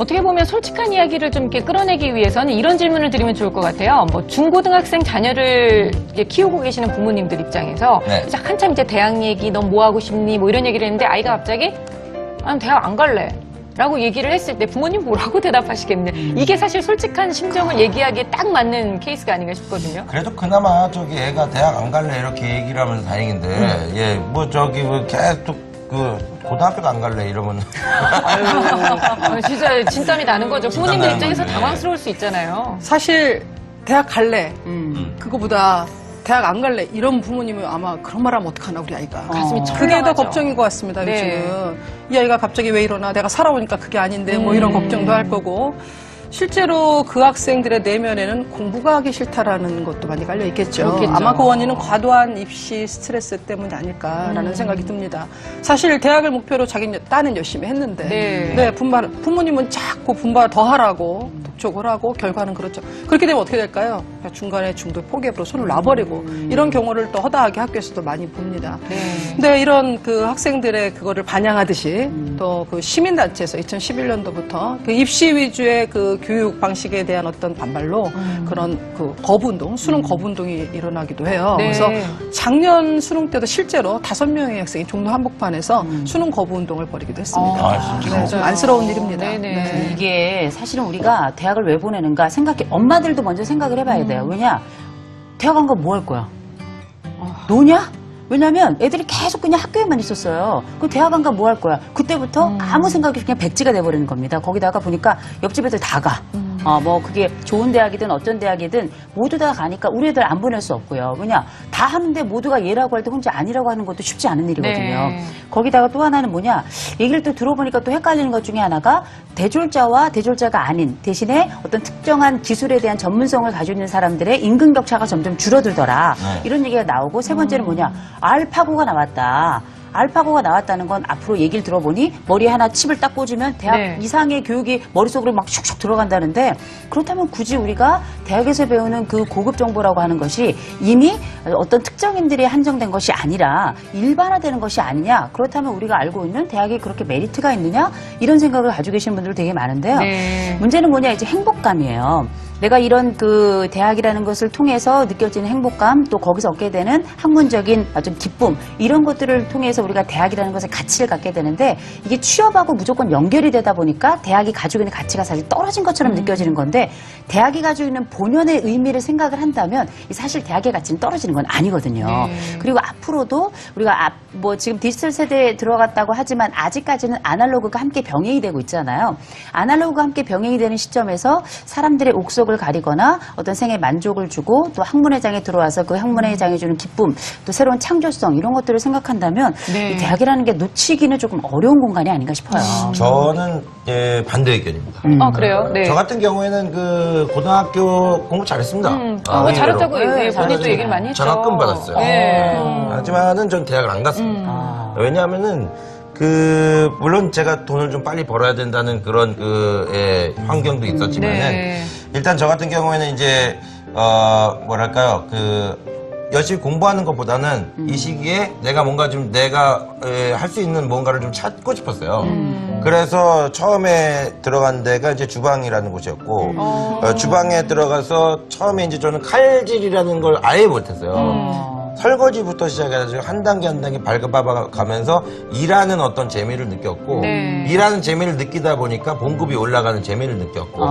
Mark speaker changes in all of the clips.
Speaker 1: 어떻게 보면 솔직한 이야기를 좀 이렇게 끌어내기 위해서는 이런 질문을 드리면 좋을 것 같아요. 뭐 중고등학생 자녀를 이제 키우고 계시는 부모님들 입장에서
Speaker 2: 네.
Speaker 1: 이제 한참 이제 대학 얘기, 넌 뭐 하고 싶니? 뭐 이런 얘기를 했는데 아이가 갑자기 난 대학 안 갈래. 라고 얘기를 했을 때 부모님 뭐라고 대답하시겠냐. 이게 사실 솔직한 심정을 얘기하기에 딱 맞는 케이스가 아닌가 싶거든요.
Speaker 2: 그래도 그나마 저기 애가 대학 안 갈래 이렇게 얘기를 하면서 다행인데, 예, 뭐 저기 뭐 계속 고등학교도 안 갈래 이러면.
Speaker 1: 아유, 진짜 진땀이 나는 거죠. 부모님들
Speaker 2: 나는
Speaker 1: 입장에서
Speaker 2: 거지.
Speaker 1: 당황스러울 수 있잖아요.
Speaker 3: 사실 대학 갈래 그거보다 대학 안 갈래 이런 부모님은 아마 그런 말 하면 어떡하나 우리 아이가
Speaker 1: 가슴이
Speaker 3: 그게 더
Speaker 1: 철렁하죠.
Speaker 3: 걱정인 것 같습니다.
Speaker 1: 네.
Speaker 3: 요즘은 이 아이가 갑자기 왜 이러나 내가 살아오니까 그게 아닌데 뭐 이런 걱정도 할 거고 실제로 그 학생들의 내면에는 공부가 하기 싫다라는 것도 많이 깔려 있겠죠.
Speaker 1: 그렇겠죠.
Speaker 3: 아마 그 원인은 과도한 입시 스트레스 때문이 아닐까라는 생각이 듭니다. 사실 대학을 목표로 자기 딴은 열심히 했는데
Speaker 1: 네.
Speaker 3: 부모님은 자꾸 분발 더 하라고 독촉을 하고 결과는 그렇죠. 그렇게 되면 어떻게 될까요? 그냥 중간에 중도 포기해버리고 손을 놔버리고 이런 경우를 또 허다하게 학교에서도 많이 봅니다.
Speaker 1: 네.
Speaker 3: 근데 이런 그 학생들의 그거를 반영하듯이 또 그 시민단체에서 2011년도부터 그 입시 위주의 그 교육 방식에 대한 어떤 반발로 그런 그 거부운동, 수능 거부운동이 일어나기도 해요.
Speaker 1: 네.
Speaker 3: 그래서 작년 수능 때도 실제로 5명의 학생이 종로 한복판에서 수능 거부운동을 벌이기도 했습니다.
Speaker 2: 아, 진짜요?
Speaker 3: 네, 좀 안쓰러운 일입니다.
Speaker 1: 네네.
Speaker 3: 네.
Speaker 4: 이게 사실은 우리가 대학을 왜 보내는가 생각해. 엄마들도 먼저 생각을 해봐야 돼요. 왜냐? 대학 간 거 뭐 할 거야? 노냐? 왜냐면 애들이 계속 그냥 학교에만 있었어요. 그 대학 간 거 뭐 할 거야? 그때부터 아무 생각이 없이 그냥 백지가 돼버리는 겁니다. 거기다가 보니까 옆집 애들 다 가. 뭐 그게 좋은 대학이든 어떤 대학이든 모두 다 가니까 우리 애들 안 보낼 수 없고요. 왜냐? 다 하는데 모두가 얘라고 할 때 혼자 아니라고 하는 것도 쉽지 않은 일이거든요.
Speaker 1: 네.
Speaker 4: 거기다가 또 하나는 뭐냐? 얘기를 또 들어보니까 또 헷갈리는 것 중에 하나가 대졸자와 대졸자가 아닌 대신에 어떤 특정한 기술에 대한 전문성을 가지고 있는 사람들의 임금 격차가 점점 줄어들더라.
Speaker 2: 네.
Speaker 4: 이런 얘기가 나오고 세 번째는 뭐냐? 알파고가 나왔다. 알파고가 나왔다는 건 앞으로 얘기를 들어보니 머리에 하나 칩을 딱 꽂으면 대학
Speaker 1: 네.
Speaker 4: 이상의 교육이 머릿속으로 막 슉슉 들어간다는데 그렇다면 굳이 우리가 대학에서 배우는 그 고급 정보라고 하는 것이 이미 어떤 특정인들이 한정된 것이 아니라 일반화되는 것이 아니냐? 그렇다면 우리가 알고 있는 대학이 그렇게 메리트가 있느냐? 이런 생각을 가지고 계신 분들 되게 많은데요.
Speaker 1: 네.
Speaker 4: 문제는 뭐냐? 이제 행복감이에요. 내가 이런 그 대학이라는 것을 통해서 느껴지는 행복감 또 거기서 얻게 되는 학문적인 좀 기쁨 이런 것들을 통해서 우리가 대학이라는 것의 가치를 갖게 되는데 이게 취업하고 무조건 연결이 되다 보니까 대학이 가지고 있는 가치가 사실 떨어진 것처럼 느껴지는 건데 대학이 가지고 있는 본연의 의미를 생각을 한다면 사실 대학의 가치는 떨어지는 건 아니거든요. 그리고 앞으로도 우리가 뭐 지금 디지털 세대에 들어갔다고 하지만 아직까지는 아날로그가 함께 병행이 되고 있잖아요. 아날로그가 함께 병행이 되는 시점에서 사람들의 옥석을 가리거나 어떤 생애 만족을 주고 또 학문회장에 들어와서 그 학문회장이 주는 기쁨 또 새로운 창조성 이런 것들을 생각한다면
Speaker 1: 네.
Speaker 4: 이 대학이라는 게 놓치기는 조금 어려운 공간이 아닌가 싶어요.
Speaker 2: 저는 예, 반대 의견입니다.
Speaker 1: 아, 그래요? 네.
Speaker 2: 저 같은 경우에는 그 고등학교 공부 잘했습니다.
Speaker 1: 뭐 잘했다고
Speaker 4: 네,
Speaker 1: 본인도
Speaker 4: 잘했죠.
Speaker 1: 얘기를 많이 했죠.
Speaker 2: 장학금 받았어요.
Speaker 1: 네.
Speaker 2: 하지만은 전 대학을 안 갔습니다. 왜냐하면은 물론 제가 돈을 좀 빨리 벌어야 된다는 그런 환경도 있었지만은
Speaker 1: 네.
Speaker 2: 일단 저 같은 경우에는 이제 뭐랄까요 열심히 공부하는 것보다는 이 시기에 내가 뭔가 좀 내가 할 수 있는 뭔가를 좀 찾고 싶었어요. 그래서 처음에 들어간 데가 이제 주방이라는 곳이었고 주방에 들어가서 처음에 이제 저는 칼질이라는 걸 아예 못했어요. 설거지부터 시작해가지고 한 단계 한 단계 밟아 가면서 일하는 어떤 재미를 느꼈고
Speaker 1: 네.
Speaker 2: 일하는 재미를 느끼다 보니까 봉급이 올라가는 재미를 느꼈고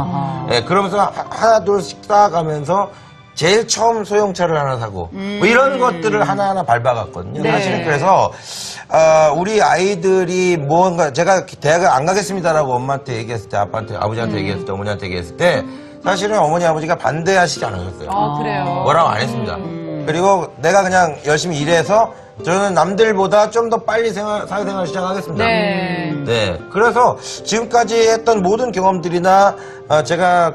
Speaker 2: 예, 그러면서 하나 둘씩 쌓아가면서 제일 처음 소형차를 하나 사고 뭐 이런 것들을 하나하나 밟아갔거든요.
Speaker 1: 네.
Speaker 2: 사실은 그래서 우리 아이들이 뭔가 제가 대학을 안 가겠습니다라고 엄마한테 얘기했을 때 아빠한테 아버지한테 얘기했을 때 어머니한테 얘기했을 때 사실은 어머니 아버지가 반대하시지 않으셨어요.
Speaker 1: 아, 그래요?
Speaker 2: 뭐라고 안 했습니다. 그리고 내가 그냥 열심히 일해서 저는 남들보다 좀 더 빨리 사회생활을 시작하겠습니다.
Speaker 1: 네.
Speaker 2: 네. 그래서 지금까지 했던 모든 경험들이나 제가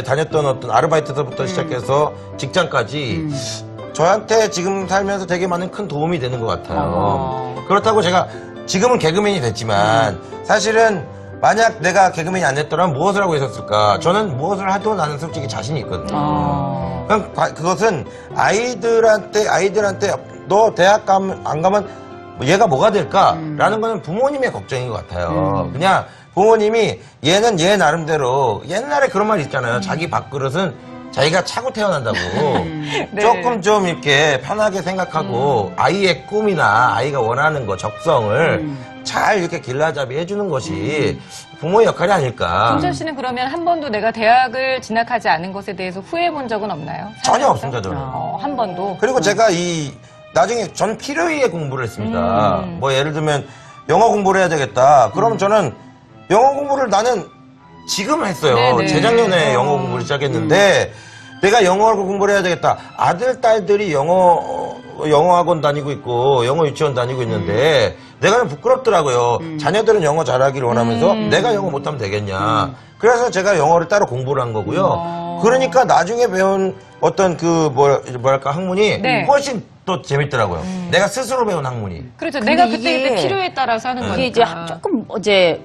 Speaker 2: 다녔던 어떤 아르바이트서부터 시작해서 직장까지 저한테 지금 살면서 되게 많은 큰 도움이 되는 것 같아요. 그렇다고 제가 지금은 개그맨이 됐지만 사실은 만약 내가 개그맨이 안 됐더라면 무엇을 하고 있었을까? 저는 무엇을 해도 나는 솔직히 자신이 있거든요. 그럼 그것은 아이들한테 너 대학 안 가면 얘가 뭐가 될까? 라는 거는 부모님의 걱정인 것 같아요. 그냥 부모님이 얘는 얘 나름대로 옛날에 그런 말 있잖아요. 자기 밥그릇은 자기가 차고 태어난다고.
Speaker 1: 네.
Speaker 2: 조금 좀 이렇게 편하게 생각하고 아이의 꿈이나 아이가 원하는 거, 적성을 잘 이렇게 길라잡이 해주는 것이 부모의 역할이 아닐까.
Speaker 1: 종철 씨는 그러면 한 번도 내가 대학을 진학하지 않은 것에 대해서 후회해 본 적은 없나요?
Speaker 2: 전혀
Speaker 1: 살면서?
Speaker 2: 없습니다, 저는.
Speaker 1: 한 번도.
Speaker 2: 그리고 제가 나중에 전 필요에 공부를 했습니다. 뭐 예를 들면 영어 공부를 해야 되겠다. 그럼 저는 영어 공부를 나는 지금 했어요.
Speaker 1: 네네.
Speaker 2: 재작년에 영어 공부를 시작했는데 내가 영어 공부를 해야 되겠다. 아들, 딸들이 영어 학원 다니고 있고 영어 유치원 다니고 있는데 내가 좀 부끄럽더라고요. 자녀들은 영어 잘하기를 원하면서 내가 영어 못하면 되겠냐. 그래서 제가 영어를 따로 공부를 한 거고요. 그러니까 나중에 배운 어떤 뭐랄까 학문이
Speaker 1: 네.
Speaker 2: 훨씬 또 재밌더라고요. 내가 스스로 배운 학문이.
Speaker 1: 그렇죠.
Speaker 4: 근데
Speaker 1: 내가
Speaker 4: 이게-
Speaker 1: 그때 필요에 따라서 하는 거니까.
Speaker 4: 이게 이제 조금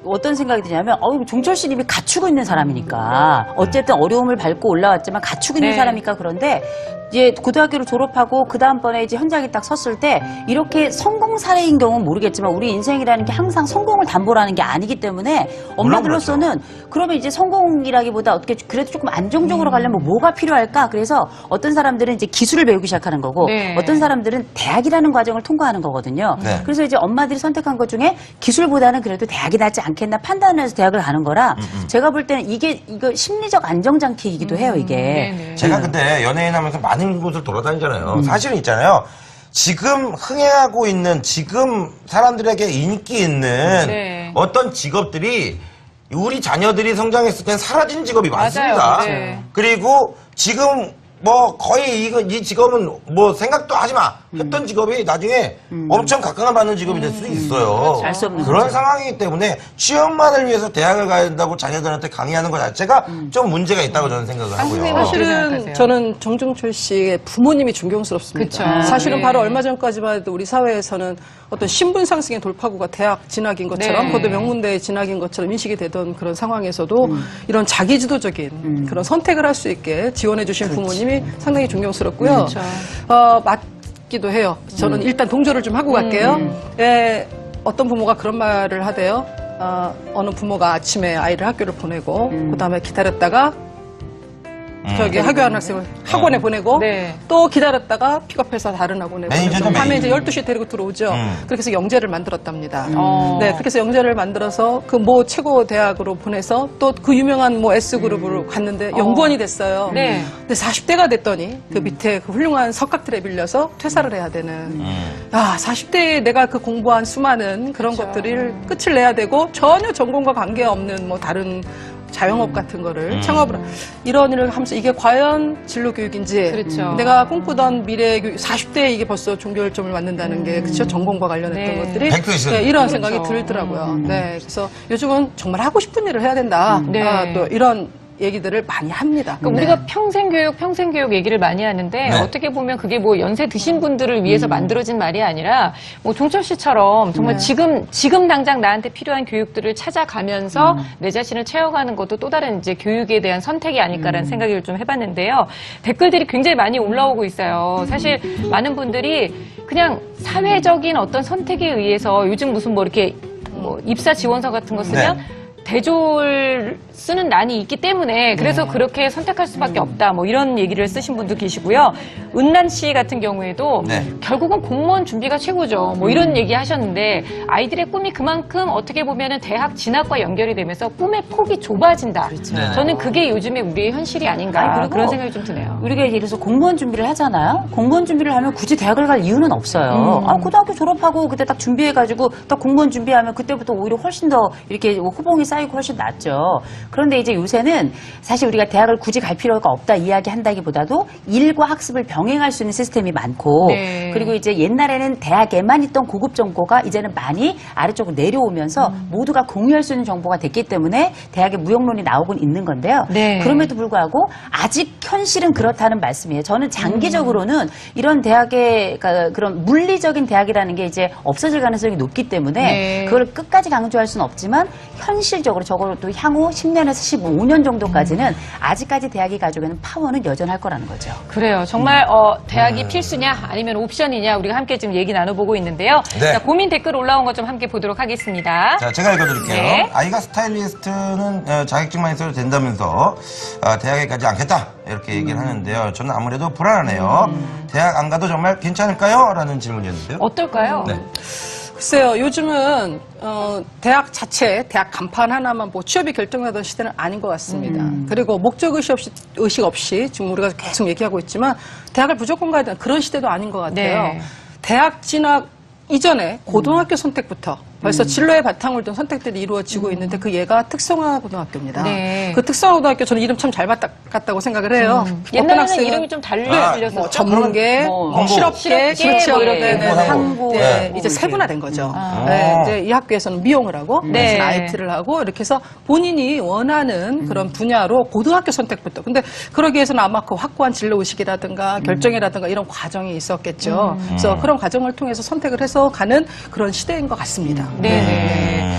Speaker 4: 어떤 생각이 드냐면 종철 씨 님이 갖추고 있는 사람이니까 어쨌든 어려움을 밟고 올라왔지만 갖추고 있는
Speaker 1: 네.
Speaker 4: 사람이니까 그런데 이제 고등학교를 졸업하고 그 다음번에 이제 현장에 딱 섰을 때 이렇게 성공 사례인 경우는 모르겠지만 우리 인생이라는 게 항상 성공을 담보로 하는 게 아니기 때문에 엄마들로서는 그러면 이제 성공이라기보다 어떻게 그래도 조금 안정적으로 가려면 뭐가 필요할까? 그래서 어떤 사람들은 이제 기술을 배우기 시작하는 거고
Speaker 1: 네.
Speaker 4: 어떤 사람들은 대학이라는 과정을 통과하는 거거든요.
Speaker 2: 네.
Speaker 4: 그래서 이제 엄마들이 선택한 것 중에 기술보다는 그래도 대학이 낫지 않겠나 판단을 해서 대학을 가는 거라 제가 볼 때는 이거 심리적 안정장치이기도 해요, 이게.
Speaker 1: 네네.
Speaker 2: 제가 근데 연예인 하면서 많은 곳을 돌아다니잖아요. 사실은 있잖아요. 지금 흥행하고 있는 지금 사람들에게 인기 있는
Speaker 1: 네.
Speaker 2: 어떤 직업들이 우리 자녀들이 성장했을 땐 사라진 직업이 많습니다.
Speaker 1: 맞아요. 네.
Speaker 2: 그리고 지금 뭐 거의 이 직업은 뭐 생각도 하지 마 했던 직업이 나중에 엄청 각광을 받는 직업이 될 수도 있어요.
Speaker 4: 알수 없는
Speaker 2: 그런
Speaker 4: 거죠.
Speaker 2: 상황이기 때문에 취업만을 위해서 대학을 가야 된다고 자녀들한테 강의하는 것 자체가 좀 문제가 있다고 저는 생각을 하고요.
Speaker 1: 선생님, 어떻게
Speaker 3: 사실은
Speaker 1: 생각하세요?
Speaker 3: 저는 정종철 씨의 부모님이 존경스럽습니다.
Speaker 1: 그쵸.
Speaker 3: 사실은
Speaker 1: 네.
Speaker 3: 바로 얼마 전까지만 해도 우리 사회에서는 어떤 신분 상승의 돌파구가 대학 진학인 것처럼
Speaker 1: 네.
Speaker 3: 그것도 명문대 진학인 것처럼 인식이 되던 그런 상황에서도 이런 자기주도적인 그런 선택을 할 수 있게 지원해 주신 부모님이 상당히 존경스럽고요.
Speaker 1: 그렇죠.
Speaker 3: 맞기도 해요. 저는 일단 동조를 좀 하고 갈게요. 예, 어떤 부모가 그런 말을 하대요. 어느 부모가 아침에 아이를 학교를 보내고 그다음에 기다렸다가 저기 학교하는 학생을 학원에 보내고
Speaker 1: 네.
Speaker 3: 또 기다렸다가 픽업해서 다른 학원에
Speaker 2: 매니저죠,
Speaker 3: 보내고 하면 이제
Speaker 2: 매니저.
Speaker 3: 12시에 데리고 들어오죠. 그렇게 해서 영재를 만들었답니다.
Speaker 1: 어.
Speaker 3: 네, 그렇게 해서 영재를 만들어서 그 모 최고 대학으로 보내서 또 그 유명한 뭐 S그룹으로 갔는데 연구원이 됐어요.
Speaker 1: 네.
Speaker 3: 근데 40대가 됐더니 그 밑에 그 훌륭한 석학들에 빌려서 퇴사를 해야 되는. 40대에 내가 그 공부한 수많은 그런 것들을 끝을 내야 되고 전혀 전공과 관계없는 뭐 다른 자영업 같은 거를 창업을 이런 일을 하면서 이게 과연 진로 교육인지
Speaker 1: 그렇죠.
Speaker 3: 내가 꿈꾸던 미래 교육 40대에 이게 벌써 종결점을 맞는다는 게 그렇죠 전공과 관련했던
Speaker 1: 네.
Speaker 3: 것들이
Speaker 2: 100%
Speaker 3: 네, 이런
Speaker 1: 그렇죠.
Speaker 3: 생각이 들더라고요. 네, 그래서 요즘은 정말 하고 싶은 일을 해야 된다.
Speaker 1: 네.
Speaker 3: 또 이런 얘기들을 많이 합니다.
Speaker 1: 그러니까 우리가 평생교육 얘기를 많이 하는데
Speaker 2: 네.
Speaker 1: 어떻게 보면 그게 뭐 연세 드신 분들을 위해서 만들어진 말이 아니라 뭐 종철 씨처럼 정말 지금 당장 나한테 필요한 교육들을 찾아가면서 내 자신을 채워가는 것도 또 다른 이제 교육에 대한 선택이 아닐까라는 생각을 좀 해봤는데요. 댓글들이 굉장히 많이 올라오고 있어요. 사실 많은 분들이 그냥 사회적인 어떤 선택에 의해서 요즘 무슨 뭐 이렇게 뭐 입사 지원서 같은 거 쓰면 대졸 쓰는 난이 있기 때문에 그래서 그렇게 선택할 수밖에 없다 뭐 이런 얘기를 쓰신 분도 계시고요. 은란 씨 같은 경우에도
Speaker 2: 네.
Speaker 1: 결국은 공무원 준비가 최고죠. 뭐 이런 얘기 하셨는데 아이들의 꿈이 그만큼 어떻게 보면은 대학 진학과 연결이 되면서 꿈의 폭이 좁아진다.
Speaker 2: 네.
Speaker 1: 저는 그게 요즘에 우리의 현실이 아닌가
Speaker 4: 아니, 그리고
Speaker 1: 그런 생각이 좀 드네요.
Speaker 4: 우리가 예를 들어서 공무원 준비를 하잖아요. 공무원 준비를 하면 굳이 대학을 갈 이유는 없어요. 고등학교 졸업하고 그때 딱 준비해가지고 딱 공무원 준비하면 그때부터 오히려 훨씬 더 이렇게 호봉이 쌓이고 훨씬 낫죠. 그런데 이제 요새는 사실 우리가 대학을 굳이 갈 필요가 없다 이야기한다기보다도 일과 학습을 병행할 수 있는 시스템이 많고
Speaker 1: 네.
Speaker 4: 그리고 이제 옛날에는 대학에만 있던 고급 정보가 이제는 많이 아래쪽으로 내려오면서 모두가 공유할 수 있는 정보가 됐기 때문에 대학의 무용론이 나오곤 있는 건데요.
Speaker 1: 네.
Speaker 4: 그럼에도 불구하고 아직 현실은 그렇다는 말씀이에요. 저는 장기적으로는 이런 대학의 그런 물리적인 대학이라는 게 이제 없어질 가능성이 높기 때문에
Speaker 1: 네.
Speaker 4: 그걸 끝까지 강조할 수는 없지만 현실 실질적으로 적어도 또 향후 10년에서 15년 정도까지는 아직까지 대학이 가지고 있는 파워는 여전할 거라는 거죠.
Speaker 1: 그래요. 정말 대학이 필수냐 아니면 옵션이냐 우리가 함께 지금 얘기 나눠보고 있는데요.
Speaker 2: 네.
Speaker 1: 자, 고민 댓글 올라온 거 좀 함께 보도록 하겠습니다.
Speaker 2: 자, 제가 읽어드릴게요.
Speaker 1: 네.
Speaker 2: 아이가 스타일리스트는 자격증만 있어도 된다면서 대학에 가지 않겠다 이렇게 얘기를 하는데요. 저는 아무래도 불안하네요. 대학 안 가도 정말 괜찮을까요? 라는 질문이었는데요.
Speaker 1: 어떨까요?
Speaker 2: 네.
Speaker 3: 글쎄요, 요즘은 대학 자체, 대학 간판 하나만 뭐 취업이 결정나던 시대는 아닌 것 같습니다. 그리고 목적 의식 없이 지금 우리가 계속 얘기하고 있지만 대학을 무조건 가야 되는 그런 시대도 아닌 것 같아요.
Speaker 1: 네.
Speaker 3: 대학 진학 이전에 고등학교 선택부터 벌써 진로의 바탕을 둔 선택들이 이루어지고 있는데 그 예가 특성화 고등학교입니다.
Speaker 1: 네.
Speaker 3: 그 특성화 고등학교 저는 이름 참 잘 갔다고 생각을 해요.
Speaker 1: 옛날에는 이름이 좀 달리 불렸었죠.
Speaker 3: 뭐 전문계,
Speaker 4: 뭐
Speaker 3: 실업계,
Speaker 1: 실업계, 뭐 이렇게.
Speaker 4: 상고,
Speaker 3: 네,
Speaker 4: 뭐
Speaker 3: 이제
Speaker 4: 이렇게.
Speaker 3: 세분화된 거죠. 네, 이제 이 학교에서는 미용을 하고,
Speaker 1: 네.
Speaker 3: 여기서는 IT를 하고, 이렇게 해서 본인이 원하는 그런 분야로 고등학교 선택부터. 근데 그러기 위해서는 아마 그 확고한 진로의식이라든가 결정이라든가 이런 과정이 있었겠죠. 그래서 그런 과정을 통해서 선택을 해서 가는 그런 시대인 것 같습니다.
Speaker 1: 네네.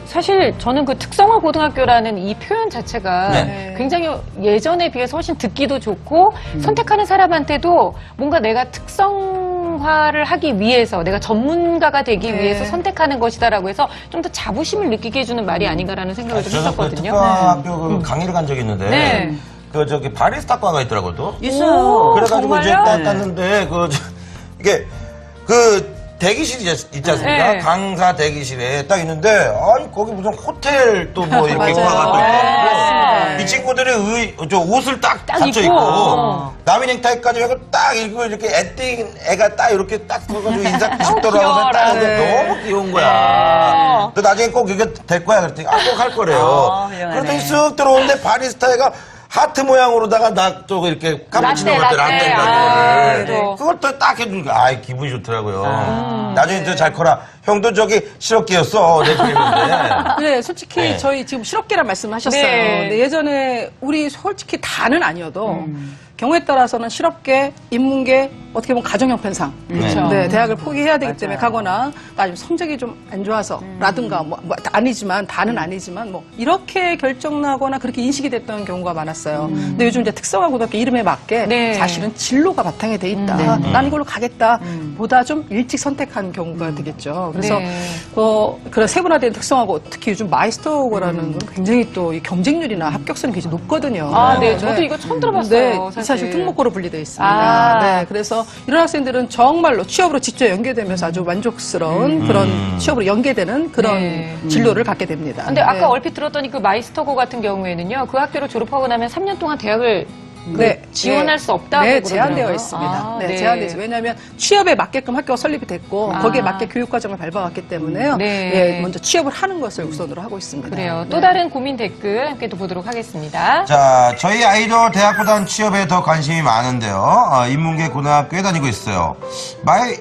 Speaker 1: 사실 저는 그 특성화 고등학교라는 이 표현 자체가
Speaker 2: 네.
Speaker 1: 굉장히 예전에 비해서 훨씬 듣기도 좋고 선택하는 사람한테도 뭔가 내가 특성화를 하기 위해서 내가 전문가가 되기
Speaker 3: 네.
Speaker 1: 위해서 선택하는 것이다라고 해서 좀 더 자부심을 느끼게 해주는 말이 아닌가라는 생각을 좀
Speaker 2: 저는 그
Speaker 1: 했었거든요.
Speaker 2: 특화학교 그 강의를 간 적이 있는데
Speaker 1: 네.
Speaker 2: 그 저기 바리스타과가 있더라고요. 또.
Speaker 4: 있어요.
Speaker 2: 그래가지고 이제
Speaker 1: 정말요?
Speaker 2: 딱 갔는데 이게 그 대기실이 있지 않습니까?
Speaker 1: 네.
Speaker 2: 강사 대기실에 딱 있는데 아니 거기 무슨 호텔 또 뭐 이렇게
Speaker 3: 맞아요.
Speaker 2: 과가 또
Speaker 1: 네.
Speaker 2: 있고 이 친구들이 저 옷을 딱
Speaker 1: 딱
Speaker 2: 갖춰
Speaker 1: 입고.
Speaker 2: 입고 남이 넥타이까지 하고 딱 입고 이렇게 애가 딱 이렇게 딱 서가지고 인사 90도로 하고 딱 하는데
Speaker 3: 네.
Speaker 2: 너무 귀여운 거야. 또 나중에 꼭 이게 될 거야 그랬더니 꼭 할 거래요.
Speaker 4: 훌륭하네.
Speaker 2: 그랬더니 쓱 들어오는데 바리스타가 하트 모양으로다가 나 쪽 이렇게 카푸치노
Speaker 1: 라떼,
Speaker 2: 같은
Speaker 1: 라떼.
Speaker 2: 라떼
Speaker 1: 네.
Speaker 2: 그걸 또 딱 해주니까 아이 기분이 좋더라고요. 나중에 저 잘 커라. 형도 저기 실업계였어. 내 그랬는데.
Speaker 3: 그래, 솔직히
Speaker 2: 네.
Speaker 3: 저희 지금 실업계란 말씀하셨어요.
Speaker 1: 네.
Speaker 3: 근데 예전에 우리 솔직히 다는 아니어도 경우에 따라서는 실업계, 인문계, 어떻게 보면 가정형편상.
Speaker 1: 그렇죠.
Speaker 3: 네, 대학을 포기해야 되기
Speaker 4: 맞아요.
Speaker 3: 때문에 가거나 아니면 성적이 좀 안 좋아서 라든가 뭐 아니지만 다는 아니지만 뭐 이렇게 결정나거나 그렇게 인식이 됐던 경우가 많았어요. 근데 요즘 이제 특성화 고등학교 이름에 맞게
Speaker 1: 네.
Speaker 3: 사실은 진로가 바탕에 돼 있다. 난 이걸로 가겠다. 보다 좀 일찍 선택한 경우가 되겠죠. 그래서
Speaker 1: 네.
Speaker 3: 그런 세분화된 특성화고 특히 요즘 마이스터고라는 건 굉장히 또 이 경쟁률이나 합격선이 굉장히 높거든요.
Speaker 1: 아, 네. 저도 이거 처음 들어봤어요.
Speaker 3: 네, 사실 특목고로 분리되어 있습니다.
Speaker 1: 아.
Speaker 3: 네, 그래서 이런 학생들은 정말로 취업으로 직접 연계되면서 아주 만족스러운 그런 취업으로 연계되는 그런
Speaker 1: 네.
Speaker 3: 진로를 갖게 됩니다.
Speaker 1: 근데
Speaker 3: 네.
Speaker 1: 아까 얼핏 들었더니 그 마이스터고 같은 경우에는요, 그 학교를 졸업하고 나면 3년 동안 대학을 지원할 수 없다고
Speaker 3: 네,
Speaker 1: 그러더라고요.
Speaker 3: 제한되어 있습니다.
Speaker 1: 아,
Speaker 3: 네,
Speaker 1: 네.
Speaker 3: 제한되어 있어요. 왜냐하면 취업에 맞게끔 학교가 설립이 됐고
Speaker 1: 아.
Speaker 3: 거기에 맞게 교육 과정을 밟아왔기 때문에요.
Speaker 1: 네.
Speaker 3: 예, 먼저 취업을 하는 것을 우선으로 하고 있습니다.
Speaker 1: 그래요.
Speaker 3: 네.
Speaker 1: 또 다른 고민 댓글 함께 또 보도록 하겠습니다.
Speaker 2: 자, 저희 아이도 대학보단 취업에 더 관심이 많은데요. 인문계 고등학교에 다니고 있어요.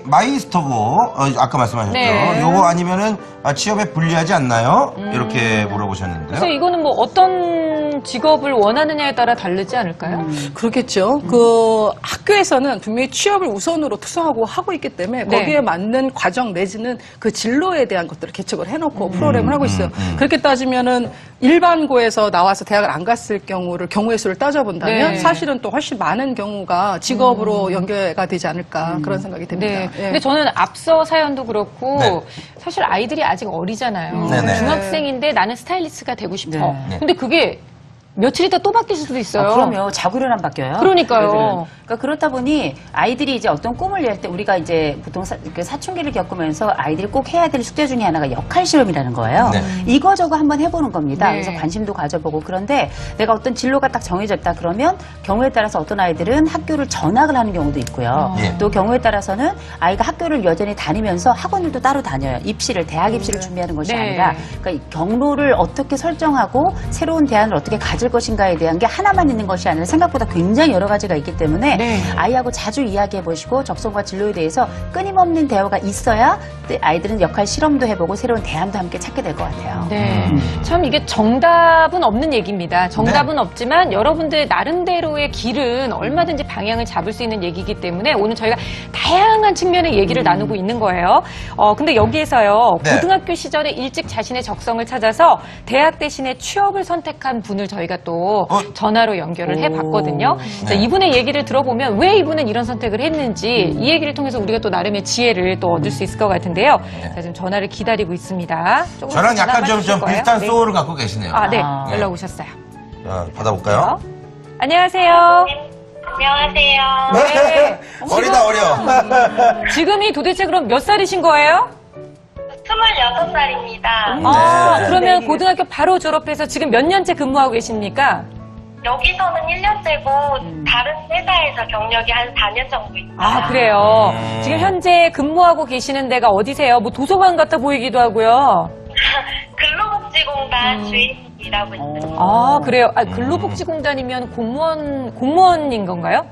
Speaker 2: 마이스터고, 아까 말씀하셨죠.
Speaker 1: 네.
Speaker 2: 요거 아니면은 취업에 불리하지 않나요? 이렇게 물어보셨는데요.
Speaker 1: 그래서 이거는 뭐 어떤 직업을 원하느냐에 따라 다르지 않을까요?
Speaker 3: 그렇겠죠. 그 학교에서는 분명히 취업을 우선으로 투성하고 하고 있기 때문에
Speaker 1: 네.
Speaker 3: 거기에 맞는 과정 내지는 그 진로에 대한 것들을 개척을 해놓고 프로그램을 하고 있어요. 그렇게 따지면은 일반고에서 나와서 대학을 안 갔을 경우의 수를 따져본다면
Speaker 1: 네.
Speaker 3: 사실은 또 훨씬 많은 경우가 직업으로 연계가 되지 않을까 그런 생각이 듭니다.
Speaker 1: 네.
Speaker 3: 예.
Speaker 1: 근데 저는 앞서 사연도 그렇고
Speaker 2: 네.
Speaker 1: 사실 아이들이 아직 어리잖아요.
Speaker 2: 네네.
Speaker 1: 중학생인데 나는 스타일리스트가 되고 싶어.
Speaker 4: 네.
Speaker 1: 근데 그게 며칠 있다 또 바뀔 수도 있어요.
Speaker 4: 그럼요. 자고를 안 바뀌어요.
Speaker 1: 그러니까요.
Speaker 4: 애들은. 그러니까 그렇다 보니 아이들이 이제 어떤 꿈을 낼 때 우리가 이제 보통 사춘기를 겪으면서 아이들이 꼭 해야 될 숙제 중에 하나가 역할 실험이라는 거예요.
Speaker 2: 네.
Speaker 4: 이거 저거 한번 해보는 겁니다.
Speaker 1: 네.
Speaker 4: 그래서 관심도 가져보고 그런데 내가 어떤 진로가 딱 정해졌다 그러면 경우에 따라서 어떤 아이들은 학교를 전학을 하는 경우도 있고요.
Speaker 2: 예.
Speaker 4: 또 경우에 따라서는 아이가 학교를 여전히 다니면서 학원을도 따로 다녀요. 대학 입시를 준비하는 것이
Speaker 1: 네.
Speaker 4: 아니라 그러니까 이 경로를 어떻게 설정하고 새로운 대안을 어떻게 가져 받을 것인가에 대한 게 하나만 있는 것이 아니라 생각보다 굉장히 여러 가지가 있기 때문에
Speaker 1: 네.
Speaker 4: 아이하고 자주 이야기해 보시고 적성과 진로에 대해서 끊임없는 대화가 있어야 아이들은 역할 실험도 해보고 새로운 대안도 함께 찾게 될 것 같아요.
Speaker 1: 네. 참 이게 정답은 없는 얘기입니다. 정답은 없지만 여러분들 나름대로의 길은 얼마든지 방향을 잡을 수 있는 얘기이기 때문에 오늘 저희가 다양한 측면의 얘기를 나누고 있는 거예요. 근데 여기에서요.
Speaker 2: 네.
Speaker 1: 고등학교 시절에 일찍 자신의 적성을 찾아서 대학 대신에 취업을 선택한 분을 저희가 또 전화로 연결을 해봤거든요. 자,
Speaker 2: 네.
Speaker 1: 이분의 얘기를 들어보면 왜 이분은 이런 선택을 했는지 이 얘기를 통해서 우리가 또 나름의 지혜를 또 얻을 수 있을 것 같은데요. 자, 지금 전화를 기다리고 있습니다. 조금
Speaker 2: 저랑 약간
Speaker 1: 전화
Speaker 2: 좀
Speaker 1: 받으실 거예요?
Speaker 2: 비슷한
Speaker 1: 네.
Speaker 2: 소울을 갖고 계시네요.
Speaker 1: 네.
Speaker 4: 아.
Speaker 1: 연락 오셨어요.
Speaker 2: 받아볼까요?
Speaker 1: 안녕하세요.
Speaker 5: 안녕하세요.
Speaker 1: 네.
Speaker 2: 어리다, 어려.
Speaker 1: 지금이 도대체 그럼 몇 살이신 거예요?
Speaker 5: 26살입니다.
Speaker 2: 네.
Speaker 1: 그러면 고등학교 바로 졸업해서 지금 몇 년째 근무하고 계십니까?
Speaker 5: 여기서는 1년째고 다른 회사에서 경력이 한 4년 정도 있어요.
Speaker 1: 그래요. 지금 현재 근무하고 계시는 데가 어디세요? 뭐 도서관 같아 보이기도 하고요.
Speaker 5: 근로복지공단 주인 일하고 있습니다.
Speaker 1: 그래요. 근로복지공단이면 공무원인 건가요?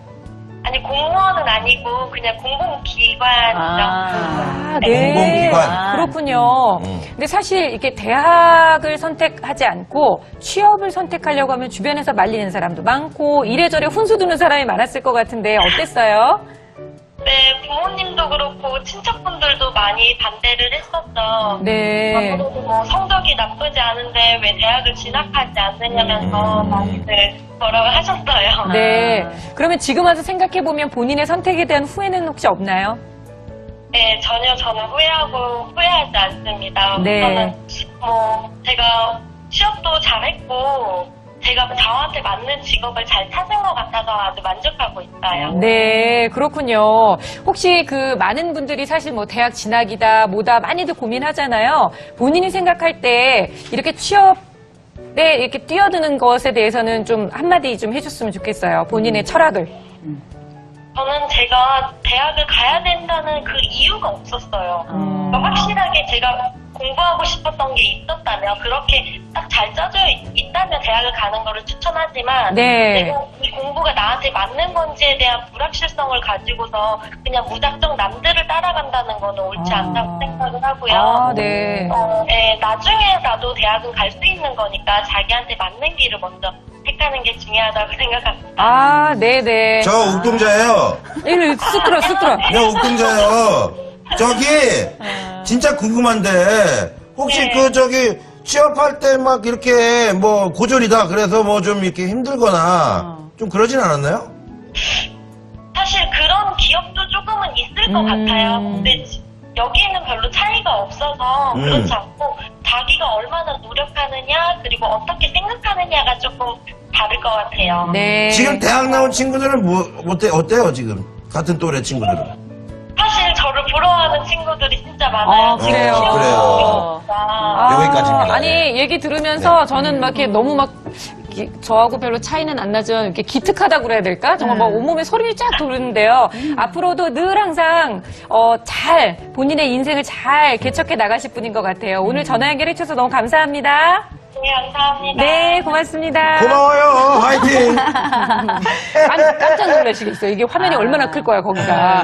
Speaker 5: 아니 공무원은 아니고 그냥 공공기관이죠.
Speaker 1: 네.
Speaker 2: 공공기관.
Speaker 1: 그렇군요. 근데 사실 이렇게 대학을 선택하지 않고 취업을 선택하려고 하면 주변에서 말리는 사람도 많고 이래저래 훈수 두는 사람이 많았을 것 같은데 어땠어요?
Speaker 5: 네, 부모님도 그렇고 친척분들도 많이 반대를 했었죠.
Speaker 1: 네.
Speaker 5: 아무래도 뭐 성적이 나쁘지 않은데 왜 대학을 진학하지 않느냐면서 많이들 뭐라고 하셨어요.
Speaker 1: 네. 그러면 지금 와서 생각해보면 본인의 선택에 대한 후회는 혹시 없나요?
Speaker 5: 네, 전혀 저는 후회하지 않습니다.
Speaker 1: 네.
Speaker 5: 우선은 뭐 제가 취업도 잘했고 제가 저한테 맞는 직업을 잘 찾은 것 같아서 아주 만족하고 있어요.
Speaker 1: 네, 그렇군요. 혹시 그 많은 분들이 사실 뭐 대학 진학이다, 뭐다 많이들 고민하잖아요. 본인이 생각할 때 이렇게 취업에 이렇게 뛰어드는 것에 대해서는 좀 한마디 좀 해줬으면 좋겠어요. 본인의 철학을.
Speaker 5: 저는 제가 대학을 가야 된다는 그 이유가 없었어요. 그러니까 확실하게 제가 공부하고 싶었던 게 있었다면 그렇게 딱 잘 짜져 있다면 대학을 가는 거를 추천하지만
Speaker 1: 네.
Speaker 5: 내가 이 공부가 나한테 맞는 건지에 대한 불확실성을 가지고서 그냥 무작정 남들을 따라간다는 거는 옳지 않다고 생각을 하고요.
Speaker 1: 네.
Speaker 5: 네, 나중에라도 대학은 갈 수 있는 거니까 자기한테 맞는 길을 먼저 택하는 게 중요하다고 생각합니다.
Speaker 1: 네네.
Speaker 2: 저 욱동자예요.
Speaker 1: 이를 쑥 들어.
Speaker 2: 네, 욱동자예요. 저기, 진짜 궁금한데, 혹시
Speaker 5: 네.
Speaker 2: 취업할 때 막 이렇게 뭐 고졸이다, 그래서 뭐 좀 이렇게 힘들거나, 좀 그러진 않았나요?
Speaker 5: 사실 그런 기업도 조금은 있을 것 같아요. 근데 여기는 별로 차이가 없어서 그렇지 않고 자기가 얼마나 노력하느냐 그리고 어떻게 생각하느냐가 조금 다를 것 같아요.
Speaker 1: 네.
Speaker 2: 지금 대학 나온 친구들은 어때요, 지금? 같은 또래 친구들은?
Speaker 5: 사실 저를 부러워하는 친구들이 진짜 많아요.
Speaker 1: 그래요?
Speaker 2: 그래요. 여기까지입니다.
Speaker 1: 아니, 얘기 들으면서 저는 막 이렇게 너무 막 저하고 별로 차이는 안 나지만 이렇게 기특하다고 그래야 될까? 정말 막 온몸에 소름이 쫙 돋는데요. 앞으로도 늘 항상 잘 본인의 인생을 잘 개척해 나가실 분인 것 같아요. 오늘 전화 연결해 주셔서 너무 감사합니다.
Speaker 5: 네, 감사합니다.
Speaker 1: 네, 고맙습니다.
Speaker 2: 고마워요. 화이팅!
Speaker 1: 깜짝 놀라시겠어요. 이게 화면이 얼마나 클 거야, 거기가.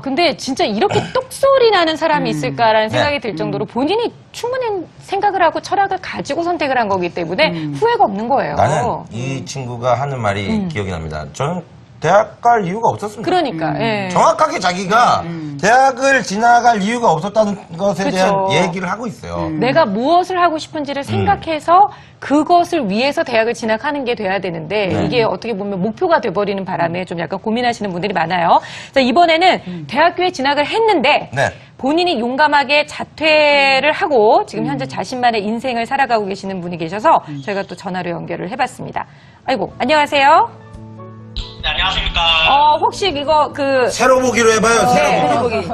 Speaker 1: 근데 진짜 이렇게 똑소리 나는 사람이 있을까라는 생각이 들 정도로 본인이 충분히 생각을 하고 철학을 가지고 선택을 한 거기 때문에 후회가 없는 거예요.
Speaker 2: 나는 이 친구가 하는 말이 기억이 납니다. 저는 대학 갈 이유가 없었습니다.
Speaker 1: 그러니까, 예.
Speaker 2: 정확하게 자기가 대학을 지나갈 이유가 없었다는 것에
Speaker 1: 그쵸.
Speaker 2: 대한 얘기를 하고 있어요.
Speaker 1: 내가 무엇을 하고 싶은지를 생각해서 그것을 위해서 대학을 진학하는 게 돼야 되는데 이게 어떻게 보면 목표가 돼버리는 바람에 좀 약간 고민하시는 분들이 많아요. 자, 이번에는 대학교에 진학을 했는데
Speaker 2: 네.
Speaker 1: 본인이 용감하게 자퇴를 하고 지금 현재 자신만의 인생을 살아가고 계시는 분이 계셔서 저희가 또 전화로 연결을 해봤습니다. 아이고, 안녕하세요.
Speaker 6: 네, 안녕하십니까.
Speaker 1: 혹시 이거
Speaker 2: 새로 보기로 해봐요. 새로 보기.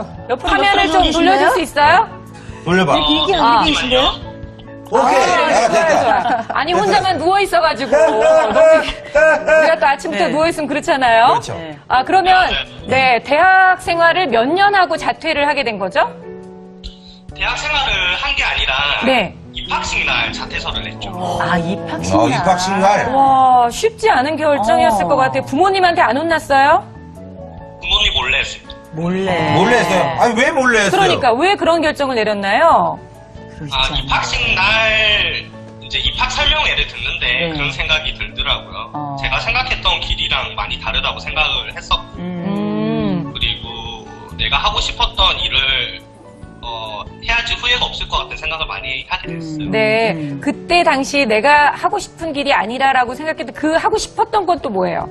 Speaker 1: 화면을 좀 돌려줄 수 있어요?
Speaker 2: 돌려봐.
Speaker 6: 잠시만요.
Speaker 2: 오케이. 내가 됐다.
Speaker 1: 좋아. 아니 혼자만 누워 있어가지고 우리가 또 아침부터 누워 있으면 그렇잖아요.
Speaker 2: 그렇죠.
Speaker 1: 그러면 네 대학 생활을 몇 년 하고 자퇴를 하게 된 거죠?
Speaker 6: 대학 생활을 한 게 아니라
Speaker 1: 네.
Speaker 6: 입학식 날 자퇴서를 냈죠.
Speaker 4: 아, 입학식 날.
Speaker 2: 입학식 날.
Speaker 1: 와, 쉽지 않은 결정이었을 것 같아요. 부모님한테 안 혼났어요?
Speaker 6: 부모님 몰래 했습니다.
Speaker 4: 몰래.
Speaker 2: 몰래 했어요. 아니, 왜 몰래 했어요?
Speaker 1: 그러니까 왜 그런 결정을 내렸나요?
Speaker 4: 그렇지
Speaker 6: 입학식 날 이제 입학 설명회를 듣는데
Speaker 4: 네.
Speaker 6: 그런 생각이 들더라고요. 제가 생각했던 길이랑 많이 다르다고 생각을 했었고 그리고 내가 하고 싶었던 일을 해야지 후회가 없을 것 같은 생각을 많이 하게 됐어요.
Speaker 1: 네. 그때 당시 내가 하고 싶은 길이 아니라라고 생각했던 그 하고 싶었던 건 또 뭐예요?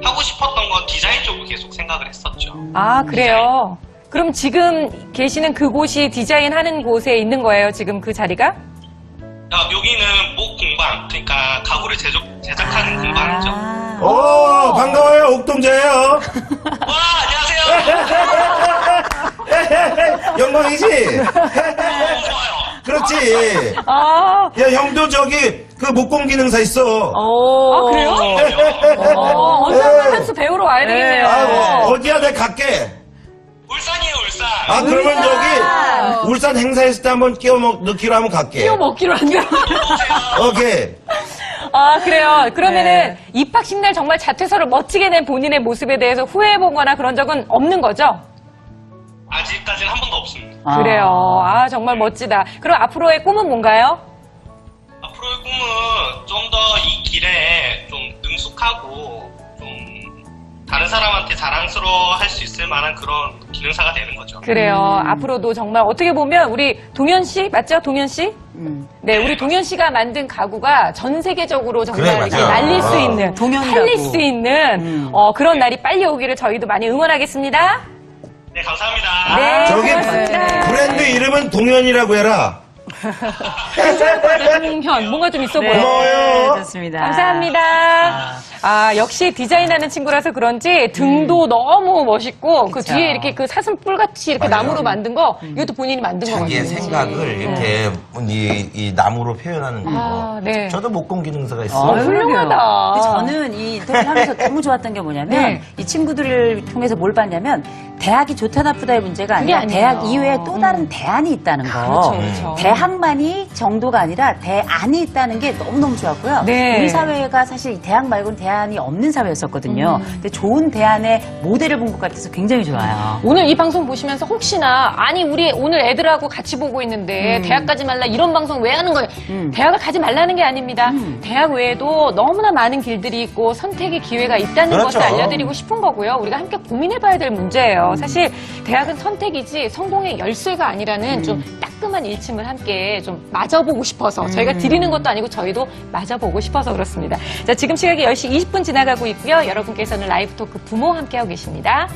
Speaker 6: 하고 싶었던 건 디자인 쪽을 계속 생각을 했었죠.
Speaker 1: 아, 그래요? 그럼 지금 계시는 그곳이 디자인 하는 곳에 있는 거예요? 지금 그 자리가?
Speaker 6: 여기는 목 공방, 그러니까 가구를 제작하는 공방이죠.
Speaker 2: 오, 반가워요. 옥동자예요.
Speaker 6: 와, 안녕하세요.
Speaker 2: 영광이지?
Speaker 6: 너무 좋아요.
Speaker 2: 그렇지.
Speaker 1: 아,
Speaker 2: 야, 형도 저기 그 목공 기능사 있어.
Speaker 1: 아 그래요? 언제 한번 한 수 배우러 와야 되겠네요.
Speaker 2: 어디야? 내가 갈게.
Speaker 6: 울산이에요, 울산.
Speaker 2: 아, 그러면 저기 울산 행사했을 때 한번 넣기로 하면 갈게.
Speaker 1: 끼워 먹기로 한 대로.
Speaker 2: 오케이.
Speaker 1: 아, 그래요. 그러면은 입학식 날 정말 자퇴서를 멋지게 낸 본인의 모습에 대해서 후회해보거나 그런 적은 없는 거죠?
Speaker 6: 아직까지는 한 번도 없습니다.
Speaker 1: 그래요. 아, 정말 멋지다. 그럼 앞으로의 꿈은 뭔가요?
Speaker 6: 앞으로의 꿈은 좀 더 이 길에 좀 능숙하고 좀 다른 사람한테 자랑스러워 할 수 있을 만한 그런 기능사가 되는 거죠.
Speaker 1: 그래요. 앞으로도 정말 어떻게 보면 우리 동현 씨, 맞죠? 동현 씨? 네, 우리 동현 씨가 만든 가구가 전 세계적으로 정말
Speaker 2: 그래,
Speaker 1: 이렇게
Speaker 2: 맞아.
Speaker 1: 날릴 수 있는,
Speaker 4: 동현
Speaker 1: 팔릴
Speaker 4: 가구.
Speaker 1: 수 있는 그런 날이 빨리 오기를 저희도 많이 응원하겠습니다.
Speaker 6: 네, 감사합니다.
Speaker 1: 네,
Speaker 2: 저기
Speaker 1: 고맙습니다.
Speaker 2: 브랜드 이름은 동현이라고 해라.
Speaker 1: 동현, 뭔가 좀 있어 보여.
Speaker 2: 고마워요.
Speaker 4: 네, 좋습니다.
Speaker 1: 감사합니다. 아, 역시 디자인하는 친구라서 그런지 등도 너무 멋있고 그
Speaker 4: 그쵸.
Speaker 1: 뒤에 이렇게 그 사슴뿔 같이 이렇게
Speaker 2: 맞아요.
Speaker 1: 나무로 만든 거 이것도 본인이 만든
Speaker 2: 자기의
Speaker 1: 거거든요.
Speaker 2: 생각을 이렇게 이 나무로 표현하는 거.
Speaker 1: 아, 네.
Speaker 2: 저도 목공 기능사가 있어요.
Speaker 1: 훌륭하다.
Speaker 4: 근데 저는 이 인터뷰를 하면서 너무 좋았던 게 뭐냐면
Speaker 1: 네.
Speaker 4: 이 친구들을 통해서 뭘 봤냐면 대학이 좋다 나쁘다의 문제가
Speaker 1: 그게
Speaker 4: 아니라
Speaker 1: 아니에요.
Speaker 4: 대학 이외에 또 다른 대안이 있다는 거.
Speaker 1: 그렇죠, 그렇죠.
Speaker 4: 대학만이 정도가 아니라 대안이 있다는 게 너무너무 좋았고요.
Speaker 1: 네.
Speaker 4: 우리 사회가 사실 이 대학 말고는 대안이 없는 사회였었거든요. 근데 좋은 대안의 모델을 본 것 같아서 굉장히 좋아요.
Speaker 1: 오늘 이 방송 보시면서 혹시나 아니 우리 오늘 애들하고 같이 보고 있는데 대학 가지 말라 이런 방송 왜 하는 거예요? 대학을 가지 말라는 게 아닙니다. 대학 외에도 너무나 많은 길들이 있고 선택의 기회가 있다는
Speaker 2: 그렇죠.
Speaker 1: 것을 알려드리고 싶은 거고요. 우리가 함께 고민해봐야 될 문제예요. 사실 대학은 선택이지 성공의 열쇠가 아니라는 좀 따끔한 일침을 함께 좀 맞아보고 싶어서 저희가 드리는 것도 아니고 저희도 맞아보고 싶어서 그렇습니다. 자, 지금 시각이 10시 20분 지나가고 있고요. 여러분께서는 라이브 토크 부모 함께하고 계십니다.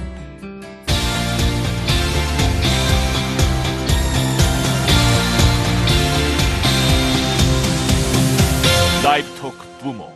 Speaker 7: 라이브 토크 부모